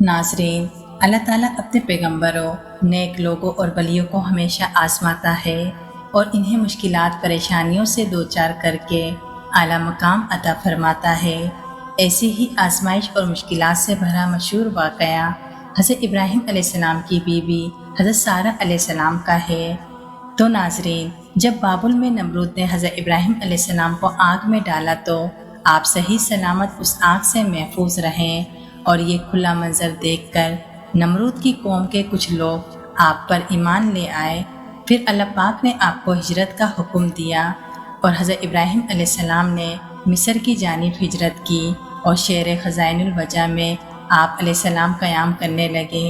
नाज़रीन, अल्लाह ताला अपने पैगंबरों, नेक लोगों और वलियों को हमेशा आजमाता है और इन्हें मुश्किलात परेशानियों से दो चार करके आला मकाम अता फरमाता है। ऐसी ही आजमाइश और मुश्किलात से भरा मशहूर वाक़या हज़रत इब्राहीम अलैहिस्सलाम की बीवी हज़रत सारा अलैहिस्सलाम का है। तो नाज़रीन, जब बाबुल में नमरूद ने हज़रत इब्राहीम अलैहिस्सलाम को आग में डाला तो आप सही सलामत उस आग से महफूज रहें। और ये खुला मंजर देखकर नमरूद की कौम के कुछ लोग आप पर ईमान ले आए। फिर अल्लाह पाक ने आपको हिजरत का हुक्म दिया और हज़रत इब्राहीम अलैहिस्सलाम ने मिस्र की जानिब हिजरत की और शहर खज़ाइनुल वजा में आप अलैहिस्सलाम क़याम करने लगे।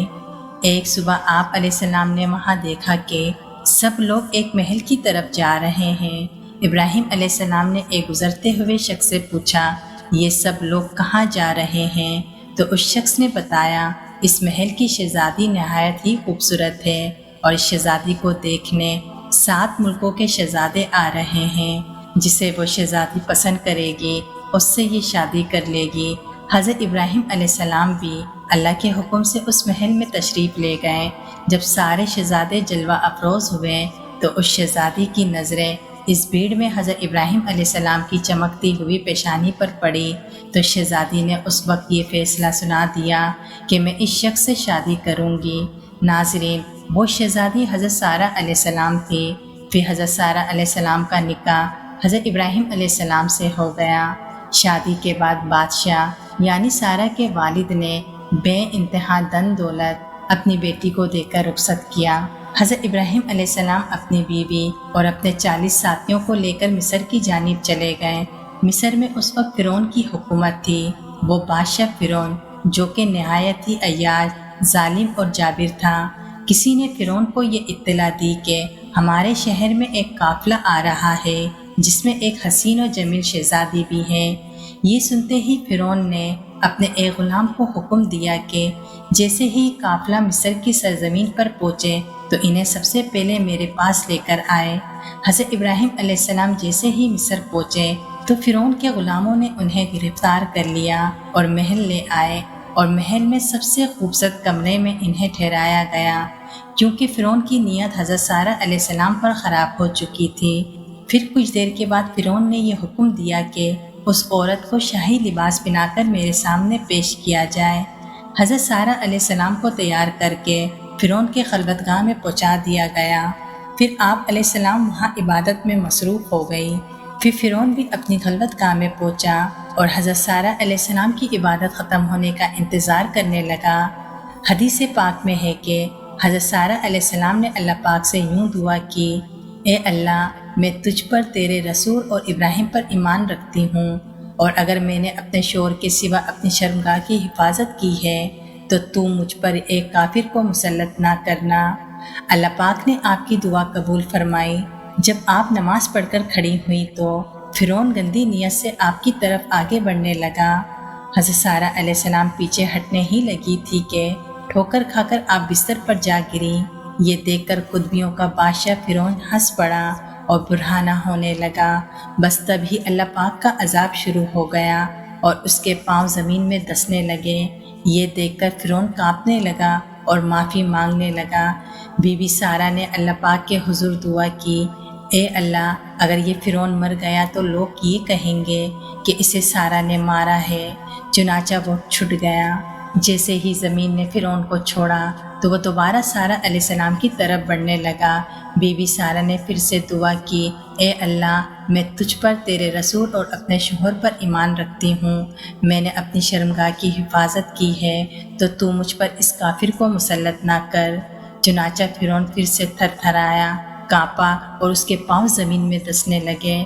एक सुबह आप अलैहिस्सलाम ने वहाँ देखा कि सब लोग एक महल की तरफ जा रहे हैं। इब्राहीम अलैहिस्सलाम ने एक गुज़रते हुए शख्स से पूछा, ये सब लोग कहाँ जा रहे हैं? तो उस शख्स ने बताया, इस महल की शहज़ादी नहायत ही खूबसूरत है और इस शहज़ादी को देखने 7 मुल्कों के शहज़ादे आ रहे हैं। जिसे वो शहज़ादी पसंद करेगी उससे ये शादी कर लेगी। हज़रत इब्राहीम अलैहिस्सलाम भी अल्लाह के हुक्म से उस महल में तशरीफ़ ले गए। जब सारे शहज़ादे जलवा अफरोज़ हुए तो उस शहज़ादी की नज़रें इस भीड़ में हज़रत इब्राहीम अलैहिस्सलाम की चमकती हुई पेशानी पर पड़ी तो शहज़ादी ने उस वक्त ये फ़ैसला सुना दिया कि मैं इस शख्स से शादी करूँगी। नाज़रीन, वो शहज़ादी हज़रत सारा अलैहिस्सलाम थी। फिर हज़रत सारा अलैहिस्सलाम का निकाह हज़रत इब्राहीम अलैहिस्सलाम से हो गया। शादी के बाद बादशाह यानी सारा के वालिद ने बेइंतहा धन दौलत अपनी बेटी को देकर रुखसत किया। हज़रत इब्राहीम अलैहिस्सलाम अपनी बीवी और अपने 40 साथियों को लेकर मिस्र की जानिब चले गए। मिस्र में उस वक्त फ़िरौन की हुकूमत थी। वो बादशाह फ़िरौन जो कि नहायत ही अय्याज, जालिम और जाबिर था। किसी ने फ़िरौन को ये इत्तला दी कि हमारे शहर में एक काफ़िला आ रहा है जिसमें एक हसीन और जमील शहज़ादी भी है। ये सुनते ही फ़िरौन ने अपने एक ग़ुलाम को हुक्म दिया कि जैसे ही काफ़िला मिस्र की सरज़मीन पर पहुँचे तो इन्हें सबसे पहले मेरे पास लेकर आए। हज़रत इब्राहीम अलैहिस्सलाम जैसे ही मिस्र पहुँचे तो फ़िरौन के ग़ुलामों ने उन्हें गिरफ़्तार कर लिया और महल ले आए और महल में सबसे खूबसूरत कमरे में इन्हें ठहराया गया क्योंकि फ़िरौन की नीयत हज़रत सारा अलैहिस्सलाम पर ख़राब हो चुकी थी। फिर कुछ देर के बाद फ़िरौन ने यह हुक्म दिया कि उस औरत को शाही लिबास पहनाकर मेरे सामने पेश किया जाए। हज़रत सारा अलैहिस्सलाम को तैयार करके फ़िरौन के खलवतगाह में पहुंचा दिया गया। फिर आप अलैहिस्सलाम वहाँ इबादत में मसरूफ़ हो गई। फिर फ़िरौन भी अपनी खलवतगाह में पहुंचा और हज़रत सारा अलैहिस्सलाम की इबादत ख़त्म होने का इंतज़ार करने लगा। हदीस पाक में है कि हज़रत सारा अलैहिस्सलाम ने अल्लाह पाक से यूँ दुआ की, ए अल्लाह, मैं तुझ पर, तेरे रसूल और इब्राहीम पर ईमान रखती हूँ और अगर मैंने अपने शोहर के सिवा अपनी शर्मगाह की हिफाजत की है तो तू मुझ पर एक काफिर को मुसल्लत ना करना। अल्लाह पाक ने आपकी दुआ कबूल फरमाई। जब आप नमाज पढ़कर खड़ी हुई तो फ़िरौन गंदी नीयत से आपकी तरफ आगे बढ़ने लगा। हज़रत सारा अलैहिस्सलाम पीछे हटने ही लगी थी कि ठोकर खाकर आप बिस्तर पर जा गिरी। ये देखकर कुतबियों का बादशाह फ़िरौन हंस पड़ा और बुरहाना होने लगा। बस तभी अल्लाह पाक का अजाब शुरू हो गया और उसके पांव ज़मीन में धंसने लगे। ये देखकर फ़िरौन कांपने लगा और माफ़ी मांगने लगा। बीबी सारा ने अल्लाह पाक के हुजूर दुआ की, ए अल्लाह, अगर ये फ़िरौन मर गया तो लोग ये कहेंगे कि इसे सारा ने मारा है। चुनाचा वो छुट गया। जैसे ही ज़मीन ने फ़िरौन को छोड़ा तो वह दोबारा सारा अलैहिस्सलाम की तरफ बढ़ने लगा। बीबी सारा ने फिर से दुआ की, ए अल्लाह, मैं तुझ पर, तेरे रसूल और अपने शोहर पर ईमान रखती हूँ। मैंने अपनी शर्मगाह की हिफाजत की है तो तू मुझ पर इस काफिर को मुसल्लत ना कर। चुनाचा फ़िरौन फिर से थरथराया, कांपा और उसके पांव ज़मीन में धंसने लगे।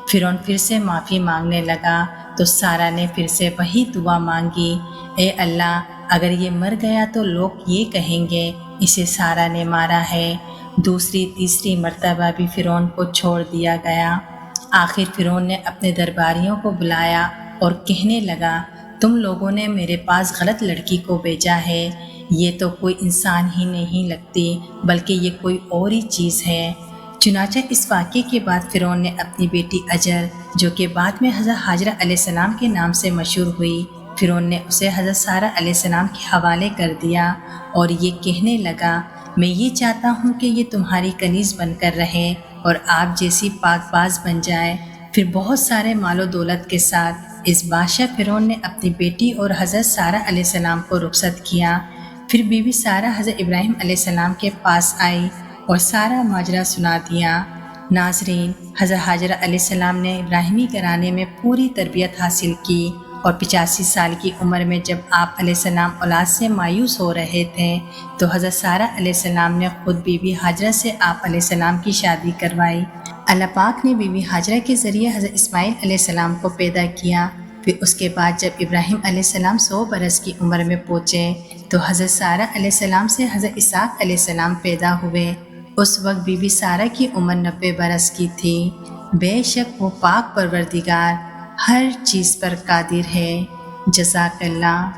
फ़िरौन फिर से माफ़ी मांगने लगा तो सारा ने फिर से वही दुआ मांगी, ए अल्लाह, अगर ये मर गया तो लोग ये कहेंगे इसे सारा ने मारा है। दूसरी तीसरी मर्तबा भी फ़िरौन को छोड़ दिया गया। आखिर फ़िरौन ने अपने दरबारियों को बुलाया और कहने लगा, तुम लोगों ने मेरे पास गलत लड़की को भेजा है। ये तो कोई इंसान ही नहीं लगती बल्कि ये कोई और ही चीज़ है। चुनाचा इस वाक़े के बाद फ़िरौन ने अपनी बेटी अजर, जो कि बाद में हज़रत हाजरा अलैहिस्सलाम के नाम से मशहूर हुई, فرعون نے اسے حضرت سارہ علیہ السلام کے حوالے کر دیا اور یہ کہنے لگا میں یہ چاہتا ہوں کہ یہ تمہاری کنیز بن کر رہے اور آپ جیسی پاک باز بن جائے۔ پھر بہت سارے مال و دولت کے ساتھ اس بادشاہ فرعون نے اپنی بیٹی اور حضرت سارہ علیہ السلام کو رخصت کیا۔ پھر بی بی سارہ حضرت ابراہیم علیہ السلام کے پاس آئی اور سارا ماجرا سنا دیا۔ ناظرین، حضرت حاجرہ علیہ السلام نے ابراہیمی گھرانے میں پوری تربیت حاصل کی اور 85 سال کی عمر میں جب آپ علیہ السلام اولاد سے مایوس ہو رہے تھے تو حضرت سارہ علیہ السلام نے خود بی بی حاجرہ سے آپ علیہ السلام کی شادی کروائی۔ اللہ پاک نے بی بی حاجرہ کے ذریعے حضرت اسماعیل علیہ السلام کو پیدا کیا۔ پھر اس کے بعد جب ابراہیم علیہ السلام 100 برس کی عمر میں پہنچے تو حضرت سارہ علیہ السلام سے حضرت اسحاق علیہ السلام پیدا ہوئے۔ اس وقت بی بی سارہ کی عمر 90 برس کی تھی۔ بے شک وہ پاک پروردگار ہر چیز پر قادر ہے۔ جزاک اللہ۔